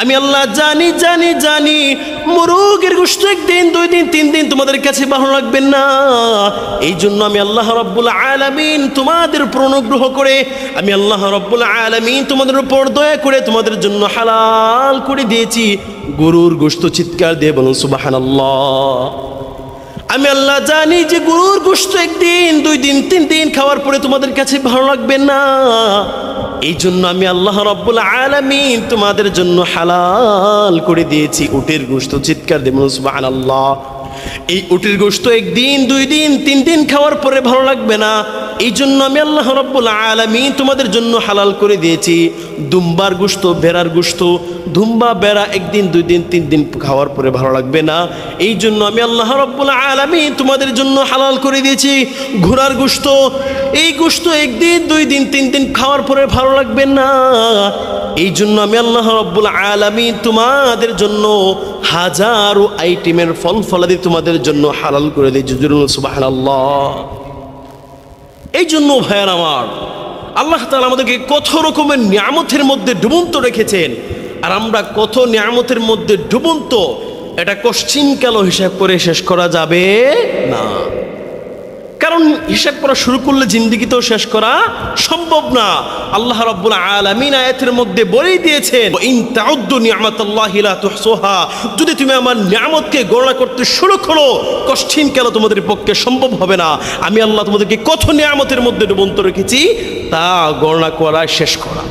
আমি আল্লাহ জানি জানি জানি মুরগির গোশত একদিন, 2 দিন, 3 দিন তোমাদের কাছে ভালো লাগবে না। এই জন্য আমি আল্লাহ রাব্বুল আলামিন তোমাদের উপর অনুগ্রহ করে, আমি আল্লাহ রাব্বুল আলামিন তোমাদের উপর দয়া করে তোমাদের জন্য হালাল করে দিয়েছি গরুর গোশত। চিৎকার দিয়ে বলুন সুবহানাল্লাহ। আমি আল্লাহ জানি যে গরুর গোশত একদিন, 2 দিন, 3 দিন খাওয়ার পরে তোমাদের কাছে ভালো লাগবে না। এই জন্য আমি আল্লাহ রাব্বুল আলামিন তোমাদের জন্য হালাল করে দিয়েছি উটের গোশত। চিৎকার দিয়ে বলুন সুবহানাল্লাহ। এই উটের গোশত একদিন, 2 দিন, 3 দিন খাওয়ার পরে ভালো লাগবে না। এই জন্য আমি আল্লাহ রাব্বুল আলামিন তোমাদের জন্য হালাল করে দিয়েছি দুম্বার গোশত, ভেড়ার গোশত। দুম্বা বেড়া একদিন, 2 দিন, 3 দিন খাওয়ার পরে ভালো লাগবে না। এই জন্য আমি আল্লাহ রাব্বুল আলামিন তোমাদের জন্য হালাল করে দিয়েছি ঘোড়ার গোশত। এই গোশত একদিন, 2 দিন, 3 দিন খাওয়ার পরে ভালো লাগবে না। এই জন্য আমি আল্লাহ রাব্বুল আলামিন তোমাদের জন্য হাজারো আইটেমের ফল ফলাদি তোমাদের জন্য হালাল করে দিয়েছি। সুবহানাল্লাহ। এই জন্য ভাইয়ার আমার, আল্লাহ তাআলা আমাদেরকে কত রকমের নিয়ামতের মধ্যে ডুবন্ত রেখেছেন, আর আমরা কত নিয়ামতের মধ্যে ডুবন্ত, এটা কোশ্চিনকালও হিসাব করে শেষ করা যাবে না। কারণ হিসাব করা শুরু করলে জিন্দেগিতেও শেষ করা সম্ভব না। আল্লাহ রাব্বুল আলামিন আয়াতের মধ্যে বলেই দিয়েছেন, ইন তাউদ্দু নি'মাতাল্লাহি লা তুহসুহা, যদি তুমি আমার নিয়ামতকে গণনা করতে শুরু করো কোশ্চিনকালও তোমাদের পক্ষে সম্ভব হবে না। আমি আল্লাহ তোমাদেরকে কত নিয়ামতের মধ্যে ডুবন্ত রেখেছি তা গণনা করা শেষ করা।